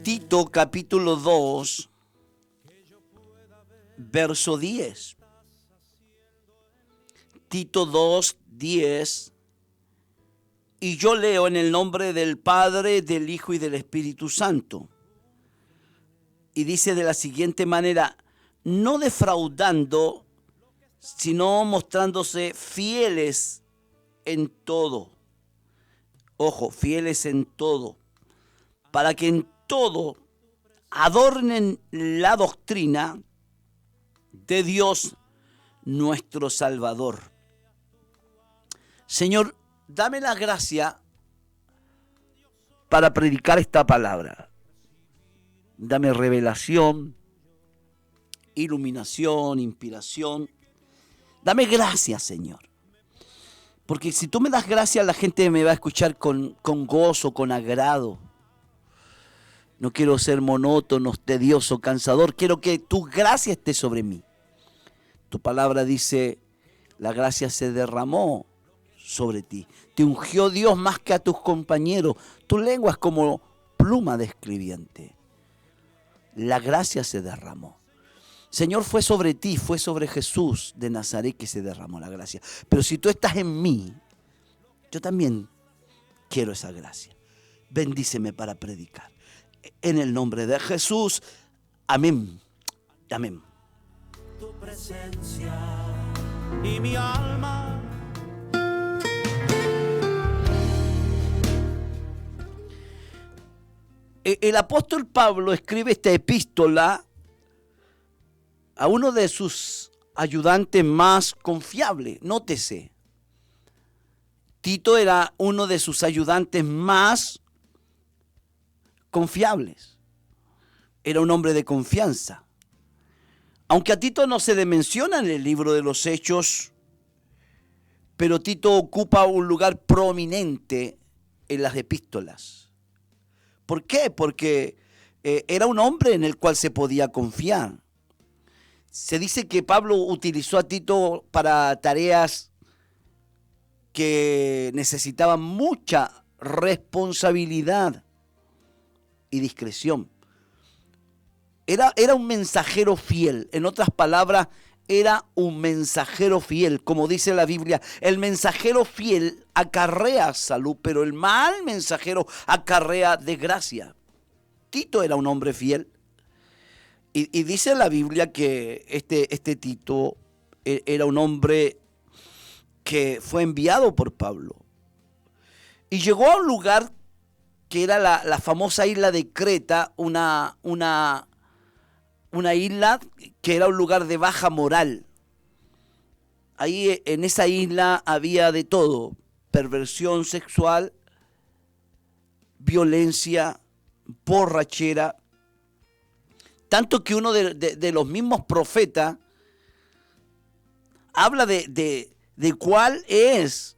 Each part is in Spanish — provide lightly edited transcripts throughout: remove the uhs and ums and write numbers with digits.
Tito capítulo 2, verso 10. Tito 2, 10. Y yo leo en el nombre del Padre, del Hijo y del Espíritu Santo. Y dice de la siguiente manera: no defraudando, sino mostrándose fieles en todo. Ojo, fieles en todo, para que en todo adornen la doctrina de Dios nuestro Salvador. Señor, dame la gracia para predicar esta palabra. Dame revelación, iluminación, inspiración. Dame gracia, Señor. Porque si tú me das gracia, la gente me va a escuchar con gozo, con agrado. No quiero ser monótono, tedioso, cansador. Quiero que tu gracia esté sobre mí. Tu palabra dice: la gracia se derramó sobre ti. Te ungió Dios más que a tus compañeros. Tu lengua es como pluma de escribiente. La gracia se derramó. Señor, fue sobre ti, fue sobre Jesús de Nazaret que se derramó la gracia. Pero si tú estás en mí, yo también quiero esa gracia. Bendíceme para predicar. En el nombre de Jesús. Amén. Amén. Tu presencia y mi alma. El apóstol Pablo escribe esta epístola a uno de sus ayudantes más confiables. Nótese, Tito era uno de sus ayudantes más confiables. Era un hombre de confianza. Aunque a Tito no se le menciona en el libro de los Hechos, pero Tito ocupa un lugar prominente en las epístolas. ¿Por qué? Porque era un hombre en el cual se podía confiar. Se dice que Pablo utilizó a Tito para tareas que necesitaban mucha responsabilidad y discreción. Era un mensajero fiel. En otras palabras, era un mensajero fiel. Como dice la Biblia, el mensajero fiel acarrea salud, pero el mal mensajero acarrea desgracia. Tito era un hombre fiel. Y dice la Biblia que este Tito era un hombre que fue enviado por Pablo. Y llegó a un lugar que era la famosa isla de Creta, una isla que era un lugar de baja moral. Ahí en esa isla había de todo: perversión sexual, violencia, borrachera. Tanto que uno de los mismos profetas habla de cuál es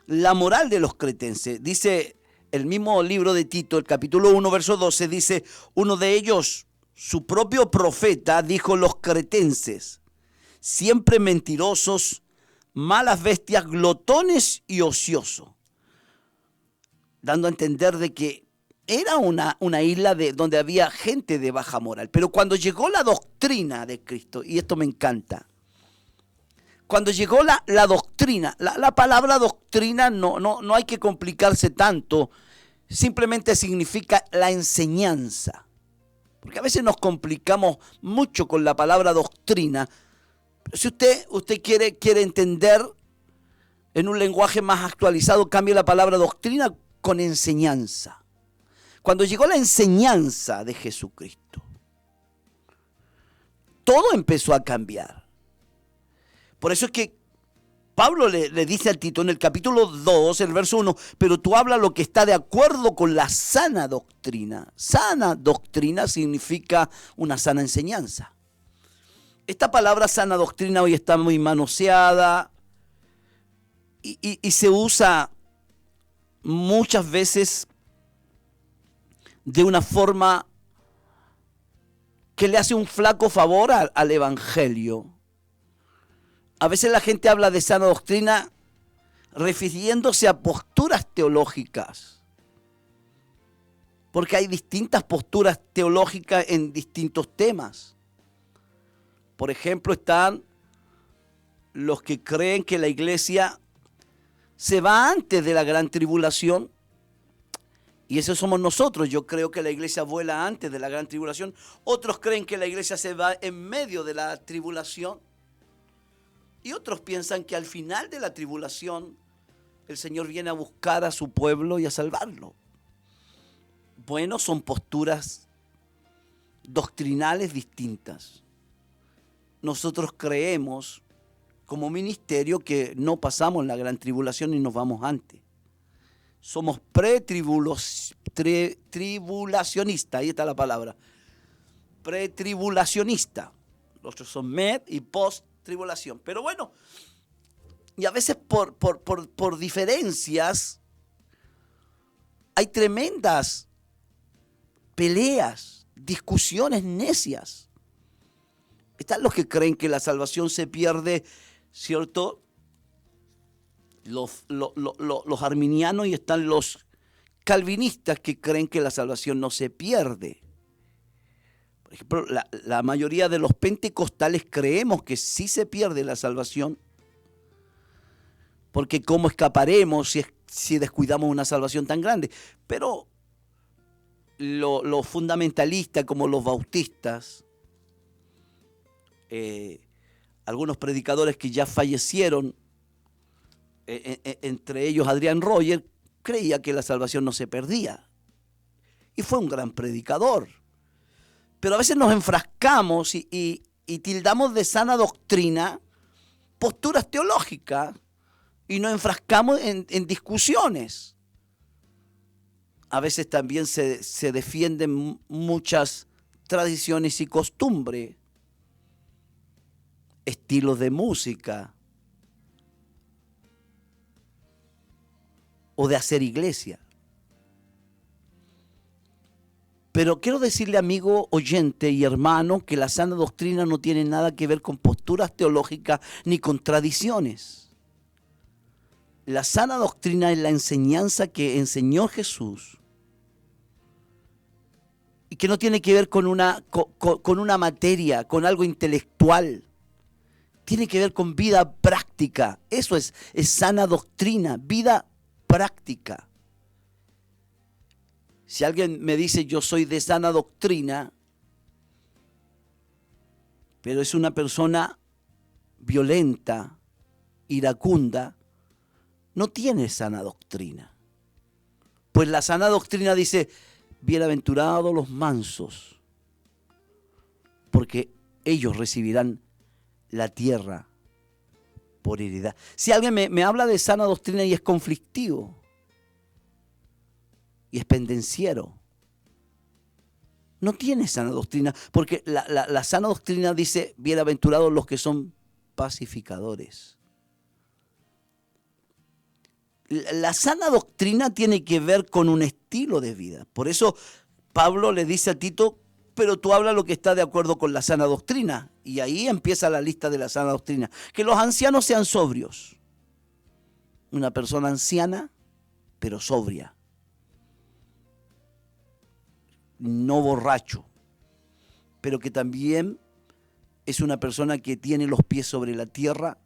la moral de los cretenses. Dice el mismo libro de Tito, el capítulo 1, verso 12, dice: uno de ellos, su propio profeta, dijo: los cretenses, siempre mentirosos, malas bestias, glotones y ociosos. Dando a entender de que era una isla donde había gente de baja moral. Pero cuando llegó la doctrina de Cristo, y esto me encanta, cuando llegó la doctrina, la palabra doctrina no hay que complicarse tanto, simplemente significa la enseñanza. Porque a veces nos complicamos mucho con la palabra doctrina. Pero si usted quiere entender en un lenguaje más actualizado, cambie la palabra doctrina con enseñanza. Cuando llegó la enseñanza de Jesucristo, todo empezó a cambiar. Por eso es que Pablo le dice a Tito en el capítulo 2, el verso 1, pero tú hablas lo que está de acuerdo con la sana doctrina. Sana doctrina significa una sana enseñanza. Esta palabra sana doctrina hoy está muy manoseada y se usa muchas veces de una forma que le hace un flaco favor al evangelio. A veces la gente habla de sana doctrina refiriéndose a posturas teológicas. Porque hay distintas posturas teológicas en distintos temas. Por ejemplo, están los que creen que la iglesia se va antes de la gran tribulación. Y esos somos nosotros. Yo creo que la iglesia vuela antes de la gran tribulación. Otros creen que la iglesia se va en medio de la tribulación. Y otros piensan que al final de la tribulación el Señor viene a buscar a su pueblo y a salvarlo. Bueno, son posturas doctrinales distintas. Nosotros creemos como ministerio que no pasamos la gran tribulación y nos vamos antes. Somos pretribulacionistas, ahí está la palabra. Pretribulacionista. Los otros son med y post-tribulación. Pero bueno, y a veces por diferencias hay tremendas peleas, discusiones necias. Están los que creen que la salvación se pierde, ¿cierto? Los arminianos, y están los calvinistas que creen que la salvación no se pierde. Por ejemplo, la mayoría de los pentecostales creemos que sí se pierde la salvación, porque ¿cómo escaparemos si descuidamos una salvación tan grande? Pero los fundamentalistas, como los bautistas, algunos predicadores que ya fallecieron, entre ellos Adrián Roger, creía que la salvación no se perdía. Y fue un gran predicador. Pero a veces nos enfrascamos y tildamos de sana doctrina posturas teológicas y nos enfrascamos en discusiones. A veces también se defienden muchas tradiciones y costumbres, estilos de música o de hacer iglesia. Pero quiero decirle, amigo oyente y hermano, que la sana doctrina no tiene nada que ver con posturas teológicas ni con tradiciones. La sana doctrina es la enseñanza que enseñó Jesús y que no tiene que ver con una materia, con algo intelectual. Tiene que ver con vida práctica. Eso es sana doctrina, vida práctica. Si alguien me dice yo soy de sana doctrina, pero es una persona violenta, iracunda, no tiene sana doctrina. Pues la sana doctrina dice, bienaventurados los mansos, porque ellos recibirán la tierra por heredad. Si alguien me habla de sana doctrina y es conflictivo, y es pendenciero, no tiene sana doctrina, porque la sana doctrina dice, bienaventurados los que son pacificadores. La sana doctrina tiene que ver con un estilo de vida. Por eso Pablo le dice a Tito, pero tú hablas lo que está de acuerdo con la sana doctrina. Y ahí empieza la lista de la sana doctrina. Que los ancianos sean sobrios. Una persona anciana, pero sobria. No borracho, pero que también es una persona que tiene los pies sobre la tierra,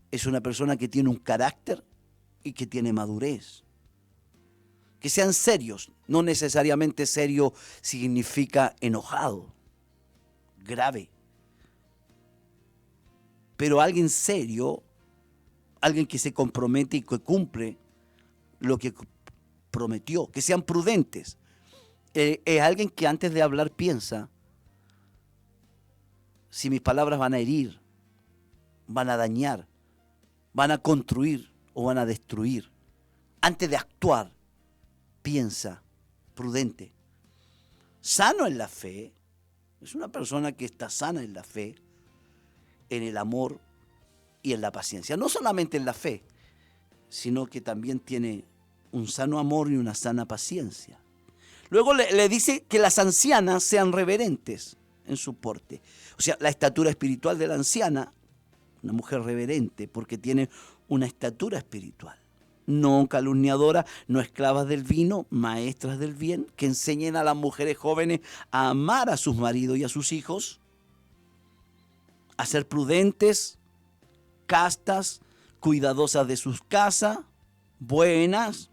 es una persona que tiene un carácter y que tiene madurez. Que sean serios, no necesariamente serio significa enojado, grave, pero alguien serio, alguien que se compromete y que cumple lo que prometió, que sean prudentes. Es alguien que antes de hablar piensa si mis palabras van a herir, van a dañar, van a construir o van a destruir. Antes de actuar, piensa, prudente. Sano en la fe, es una persona que está sana en la fe, en el amor y en la paciencia. No solamente en la fe, sino que también tiene un sano amor y una sana paciencia. Luego le dice que las ancianas sean reverentes en su porte. O sea, la estatura espiritual de la anciana, una mujer reverente, porque tiene una estatura espiritual. no calumniadoras, no esclavas del vino, maestras del bien, que enseñen a las mujeres jóvenes a amar a sus maridos y a sus hijos, a ser prudentes, castas, cuidadosas de sus casas, buenas,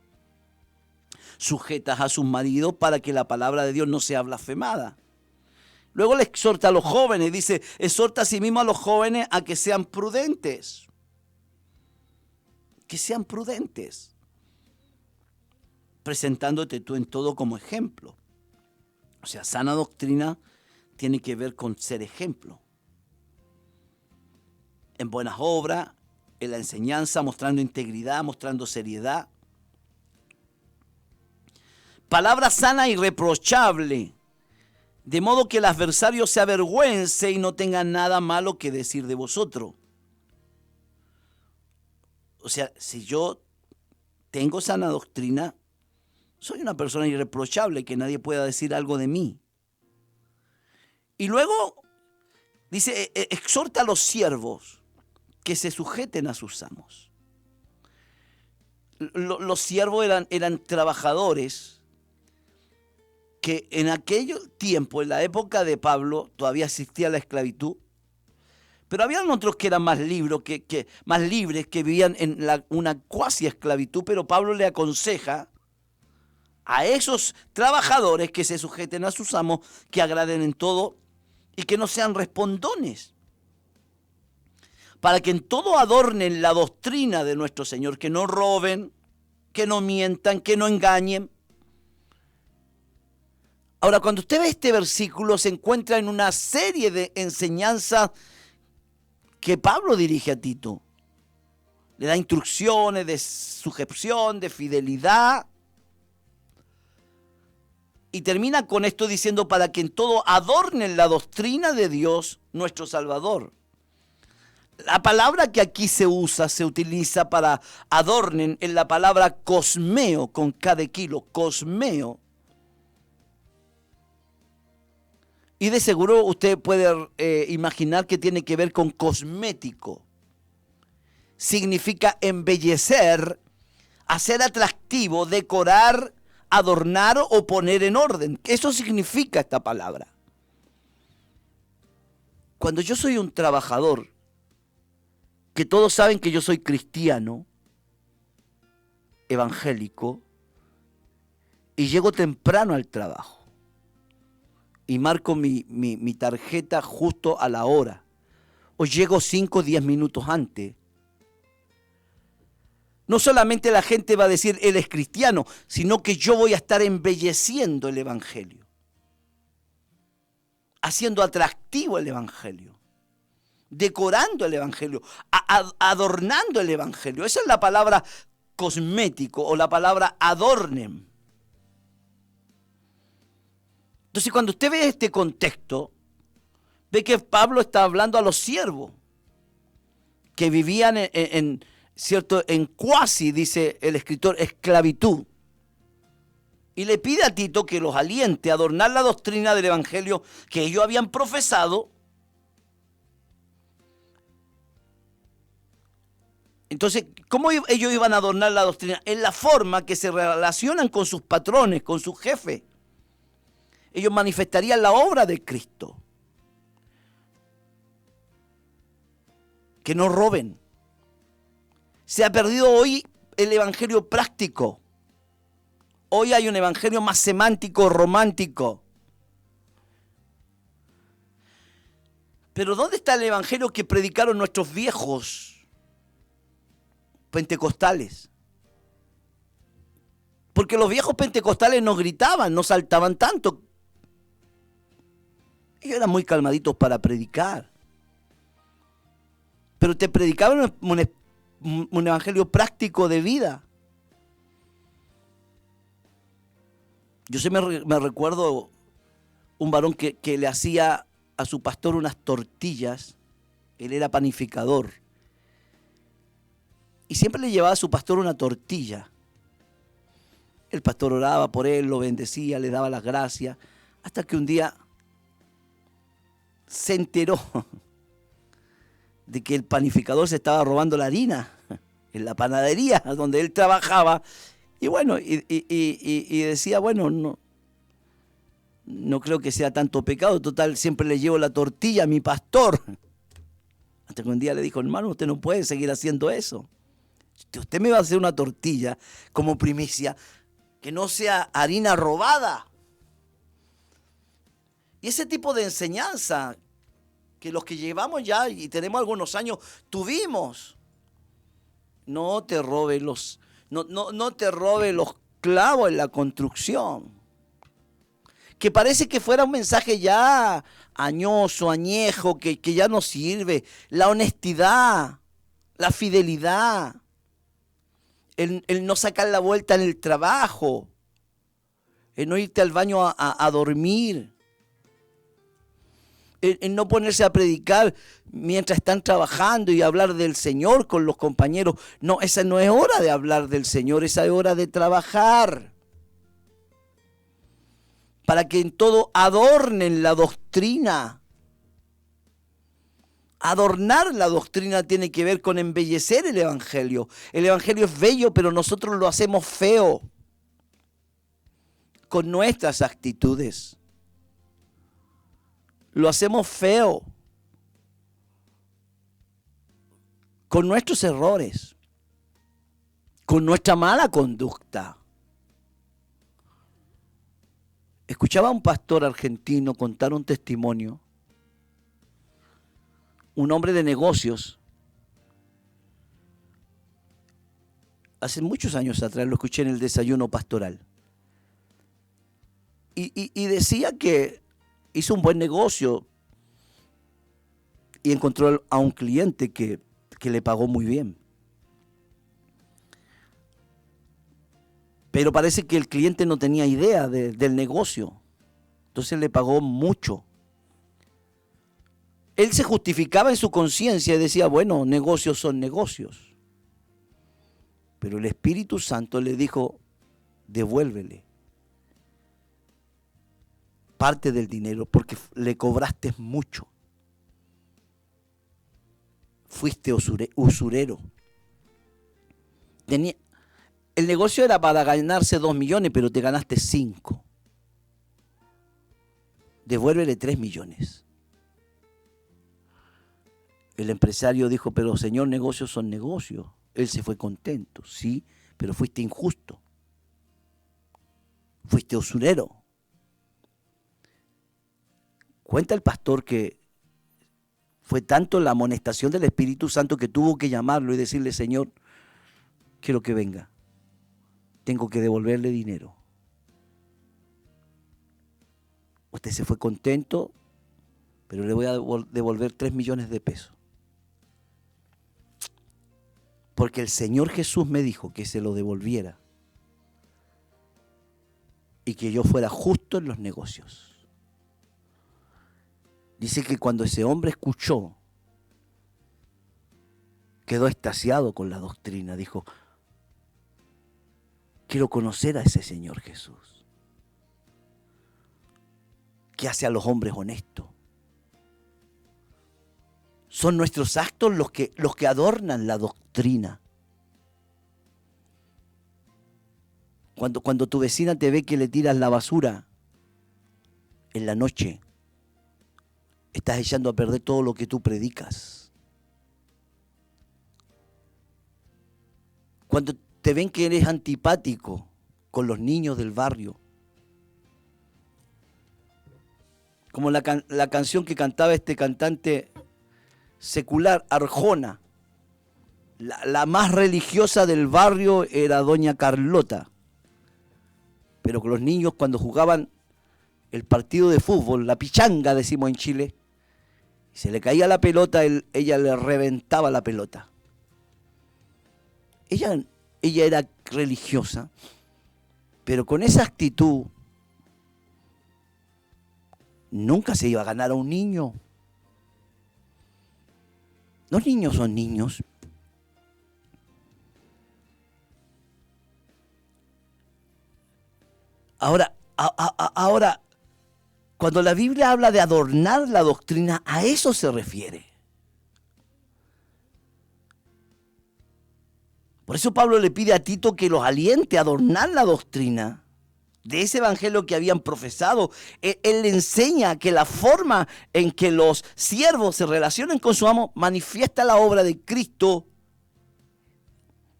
sujetas a sus maridos para que la palabra de Dios no sea blasfemada. Luego le exhorta a los jóvenes, dice, exhorta a sí mismo a los jóvenes a que sean prudentes. Que sean prudentes, presentándote tú en todo como ejemplo. O sea, sana doctrina tiene que ver con ser ejemplo. En buenas obras, en la enseñanza, mostrando integridad, mostrando seriedad. Palabra sana y irreprochable, de modo que el adversario se avergüence y no tenga nada malo que decir de vosotros. O sea, si yo tengo sana doctrina, soy una persona irreprochable, que nadie pueda decir algo de mí. Y luego dice, exhorta a los siervos que se sujeten a sus amos. Los siervos eran trabajadores que en aquel tiempo, en la época de Pablo, todavía existía la esclavitud. Pero habían otros que eran más libres, que vivían en una cuasi esclavitud, pero Pablo le aconseja a esos trabajadores que se sujeten a sus amos, que agraden en todo y que no sean respondones, para que en todo adornen la doctrina de nuestro Señor, que no roben, que no mientan, que no engañen. Ahora, cuando usted ve este versículo, se encuentra en una serie de enseñanzas que Pablo dirige a Tito. Le da instrucciones de sujeción, de fidelidad. Y termina con esto diciendo, para que en todo adornen la doctrina de Dios, nuestro Salvador. La palabra que aquí se utiliza para adornen, en la palabra cosmeo, con K de kilo, cosmeo. Y de seguro usted puede imaginar que tiene que ver con cosmético. Significa embellecer, hacer atractivo, decorar, adornar o poner en orden. Eso significa esta palabra. Cuando yo soy un trabajador, que todos saben que yo soy cristiano, evangélico, y llego temprano al trabajo, y marco mi tarjeta justo a la hora, o llego 5 o 10 minutos antes, no solamente la gente va a decir, él es cristiano, sino que yo voy a estar embelleciendo el evangelio, haciendo atractivo el evangelio, decorando el evangelio, adornando el evangelio. Esa es la palabra cosmético o la palabra adornen. Entonces, cuando usted ve este contexto, ve que Pablo está hablando a los siervos que vivían ¿cierto? En cuasi, dice el escritor, esclavitud. Y le pide a Tito que los aliente a adornar la doctrina del evangelio que ellos habían profesado. Entonces, ¿cómo ellos iban a adornar la doctrina? En la forma que se relacionan con sus patrones, con sus jefes. Ellos manifestarían la obra de Cristo. Que no roben. Se ha perdido hoy el evangelio práctico. Hoy hay un evangelio más semántico, romántico. Pero ¿dónde está el evangelio que predicaron nuestros viejos pentecostales? Porque los viejos pentecostales no gritaban, no saltaban tanto. Ellos eran muy calmaditos para predicar. Pero te predicaban un evangelio práctico de vida. Yo me recuerdo un varón que le hacía a su pastor unas tortillas. Él era panificador. Y siempre le llevaba a su pastor una tortilla. El pastor oraba por él, lo bendecía, le daba las gracias. Hasta que un día se enteró de que el panificador se estaba robando la harina. en la panadería donde él trabajaba. Y bueno, y decía, bueno, no creo que sea tanto pecado, total, siempre le llevo la tortilla a mi pastor. Hasta que un día le dijo, hermano, usted no puede seguir haciendo eso. Usted me va a hacer una tortilla como primicia, que no sea harina robada. Y ese tipo de enseñanza que los que llevamos ya y tenemos algunos años tuvimos. No te robe no te robe los clavos en la construcción. Que parece que fuera un mensaje ya añoso, añejo, que ya no sirve. La honestidad, la fidelidad, el no sacar la vuelta en el trabajo, el no irte al baño a dormir, el no ponerse a predicar mientras están trabajando y hablar del Señor con los compañeros. No, esa no es hora de hablar del Señor, esa es hora de trabajar. Para que en todo adornen la doctrina. Adornar la doctrina tiene que ver con embellecer el Evangelio. El Evangelio es bello, pero nosotros lo hacemos feo con nuestras actitudes. Lo hacemos feo con nuestros errores, con nuestra mala conducta. Escuchaba a un pastor argentino contar un testimonio, un hombre de negocios. Hace muchos años atrás lo escuché en el desayuno pastoral. Y decía que hizo un buen negocio y encontró a un cliente que le pagó muy bien. Pero parece que el cliente no tenía idea del negocio. Entonces le pagó mucho. Él se justificaba en su conciencia y decía, bueno, negocios son negocios. Pero el Espíritu Santo le dijo, devuélvele parte del dinero porque le cobraste mucho. Fuiste usurero. El negocio era para ganarse 2 millones, pero te ganaste 5. Devuélvele 3 millones. El empresario dijo, pero señor, negocios son negocios. Él se fue contento, sí, pero fuiste injusto. Fuiste usurero. Cuenta el pastor que fue tanto la amonestación del Espíritu Santo que tuvo que llamarlo y decirle, Señor, quiero que venga. Tengo que devolverle dinero. Usted se fue contento, pero le voy a devolver 3 millones de pesos. Porque el Señor Jesús me dijo que se lo devolviera y que yo fuera justo en los negocios. Dice que cuando ese hombre escuchó, quedó extasiado con la doctrina. Dijo, quiero conocer a ese Señor Jesús, que hace a los hombres honestos. Son nuestros actos los que adornan la doctrina. Cuando tu vecina te ve que le tiras la basura en la noche, estás echando a perder todo lo que tú predicas. Cuando te ven que eres antipático con los niños del barrio, como la canción que cantaba este cantante secular, Arjona, la más religiosa del barrio era doña Carlota, pero con los niños cuando jugaban el partido de fútbol, la pichanga decimos en Chile, se le caía la pelota, ella le reventaba la pelota. Ella era religiosa, pero con esa actitud nunca se iba a ganar a un niño. Los niños son niños. Ahora, cuando la Biblia habla de adornar la doctrina, a eso se refiere. Por eso Pablo le pide a Tito que los aliente a adornar la doctrina de ese evangelio que habían profesado. Él le enseña que la forma en que los siervos se relacionen con su amo manifiesta la obra de Cristo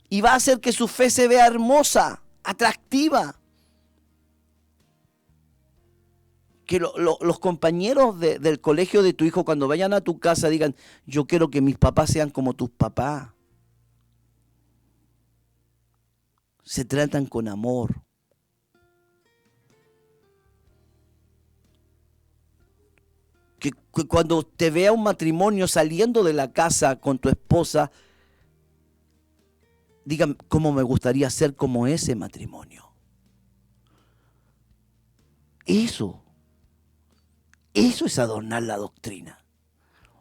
y va a hacer que su fe se vea hermosa, atractiva. Que los compañeros del colegio de tu hijo, cuando vayan a tu casa, digan: yo quiero que mis papás sean como tus papás. Se tratan con amor. Que cuando te vea un matrimonio saliendo de la casa con tu esposa, digan: cómo me gustaría ser como ese matrimonio. Eso es adornar la doctrina.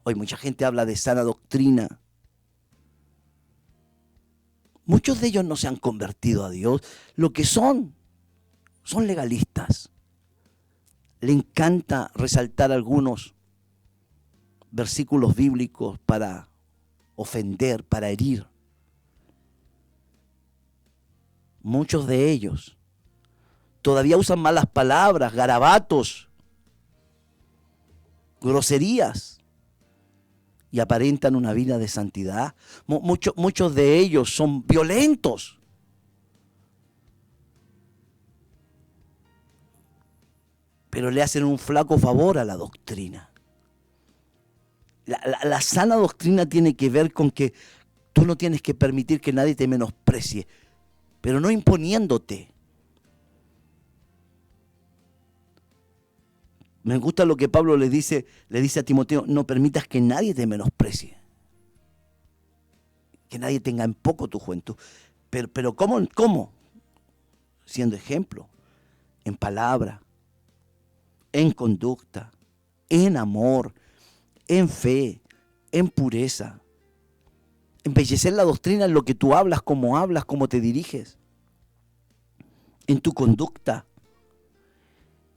Hoy mucha gente habla de sana doctrina. Muchos de ellos no se han convertido a Dios. Lo que son legalistas. Le encanta resaltar algunos versículos bíblicos para ofender, para herir. Muchos de ellos todavía usan malas palabras, garabatos, groserías, y aparentan una vida de santidad. Muchos de ellos son violentos. Pero le hacen un flaco favor a la doctrina. La sana doctrina tiene que ver con que tú no tienes que permitir que nadie te menosprecie, pero no imponiéndote. Me gusta lo que Pablo le dice a Timoteo: no permitas que nadie te menosprecie, que nadie tenga en poco tu juventud. Pero ¿cómo? Siendo ejemplo, en palabra, en conducta, en amor, en fe, en pureza. Embellecer la doctrina en lo que tú hablas, cómo te diriges, en tu conducta,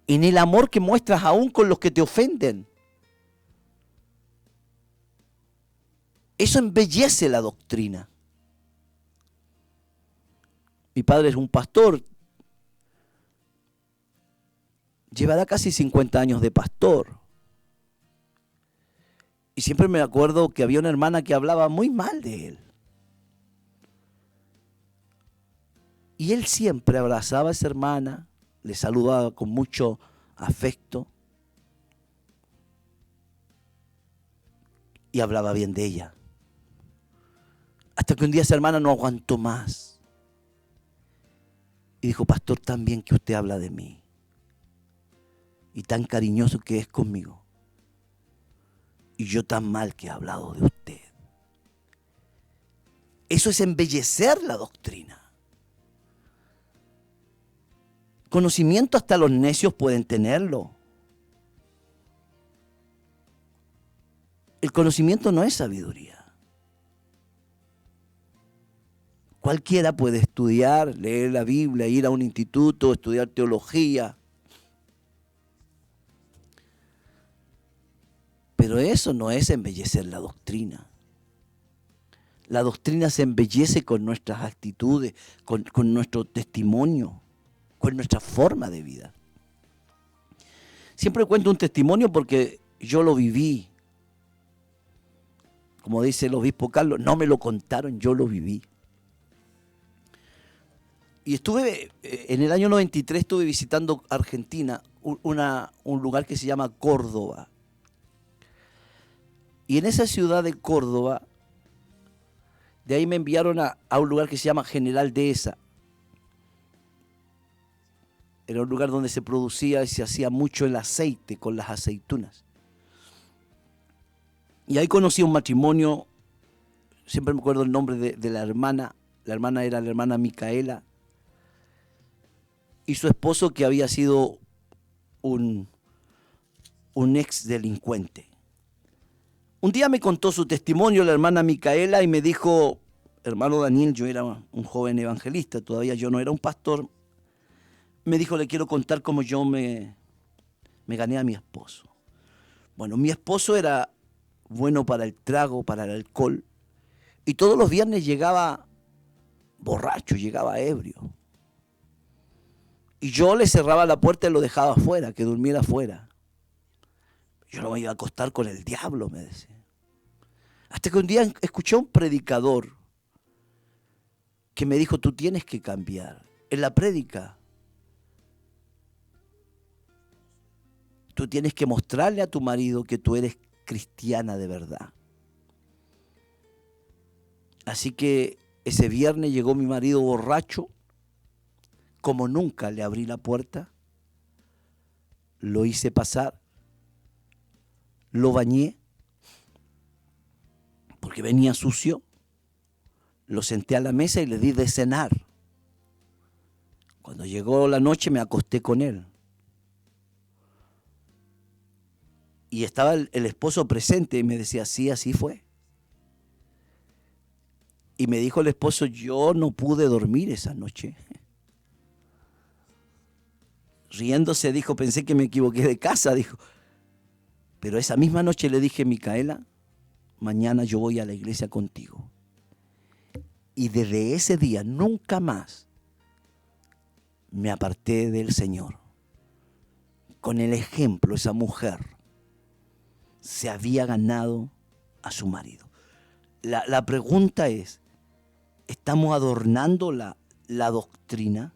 en el amor que muestras aún con los que te ofenden. Eso embellece la doctrina. Mi padre es un pastor. Llevará casi 50 años de pastor. Y siempre me acuerdo que había una hermana que hablaba muy mal de él. Y él siempre abrazaba a esa hermana, le saludaba con mucho afecto y hablaba bien de ella. Hasta que un día esa hermana no aguantó más y dijo: pastor, tan bien que usted habla de mí y tan cariñoso que es conmigo, y yo tan mal que he hablado de usted. Eso es embellecer la doctrina. Conocimiento hasta los necios pueden tenerlo. El conocimiento no es sabiduría. Cualquiera puede estudiar, leer la Biblia, ir a un instituto, estudiar teología. Pero eso no es embellecer la doctrina. La doctrina se embellece con nuestras actitudes, con nuestro testimonio, con nuestra forma de vida. Siempre cuento un testimonio porque yo lo viví. Como dice el obispo Carlos, no me lo contaron, yo lo viví. Y en el año 93 estuve visitando Argentina, un lugar que se llama Córdoba. Y en esa ciudad de Córdoba, de ahí me enviaron a un lugar que se llama General Dehesa. Era un lugar donde se producía y se hacía mucho el aceite con las aceitunas. Y ahí conocí un matrimonio, siempre me acuerdo el nombre de la hermana. La hermana era la hermana Micaela. Y su esposo, que había sido un ex delincuente. Un día me contó su testimonio la hermana Micaela y me dijo: hermano Daniel, yo era un joven evangelista, todavía yo no era un pastor. Me dijo: le quiero contar cómo yo me gané a mi esposo. Bueno, mi esposo era bueno para el trago, para el alcohol, y todos los viernes llegaba borracho, llegaba ebrio. Y yo le cerraba la puerta y lo dejaba afuera, que durmiera afuera. Yo no me iba a acostar con el diablo, me decía. Hasta que un día escuché a un predicador que me dijo, tú tienes que cambiar. En la prédica, tú tienes que mostrarle a tu marido que tú eres cristiana de verdad. Así que ese viernes llegó mi marido borracho. Como nunca le abrí la puerta, lo hice pasar, lo bañé, porque venía sucio, lo senté a la mesa y le di de cenar. Cuando llegó la noche me acosté con él. Y estaba el esposo presente y me decía, sí, así fue. Y me dijo el esposo, yo no pude dormir esa noche. Riéndose dijo, pensé que me equivoqué de casa, dijo. Pero esa misma noche le dije, Micaela, mañana yo voy a la iglesia contigo. Y desde ese día nunca más me aparté del Señor. Con el ejemplo, esa mujer se había ganado a su marido. La pregunta es, ¿estamos adornando la doctrina?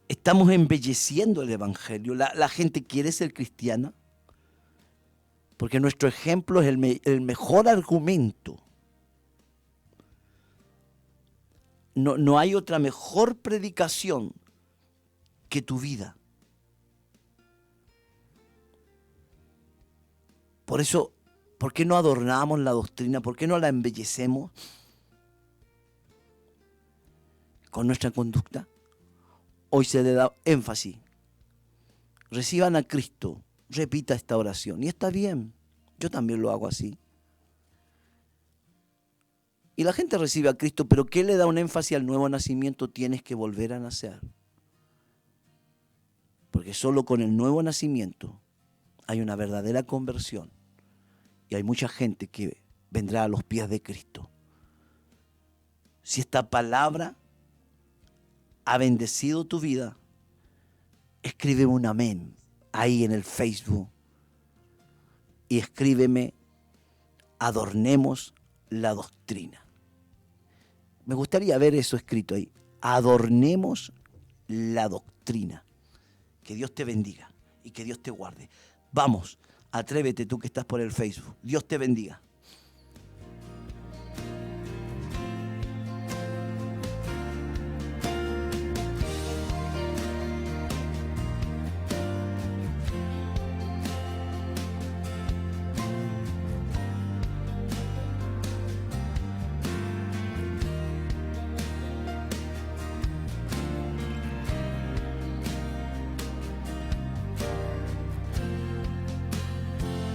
¿Estamos embelleciendo el evangelio? ¿La gente quiere ser cristiana? Porque nuestro ejemplo es el mejor argumento. No hay otra mejor predicación que tu vida. Por eso, ¿por qué no adornamos la doctrina? ¿Por qué no la embellecemos con nuestra conducta? Hoy se le da énfasis. Reciban a Cristo. Repita esta oración. Y está bien. Yo también lo hago así. Y la gente recibe a Cristo, pero ¿qué le da un énfasis al nuevo nacimiento? Tienes que volver a nacer. Porque solo con el nuevo nacimiento hay una verdadera conversión. Y hay mucha gente que vendrá a los pies de Cristo. Si esta palabra ha bendecido tu vida, escríbeme un amén ahí en el Facebook. Y escríbeme, adornemos la doctrina. Me gustaría ver eso escrito ahí. Adornemos la doctrina. Que Dios te bendiga y que Dios te guarde. Vamos, atrévete tú que estás por el Facebook. Dios te bendiga.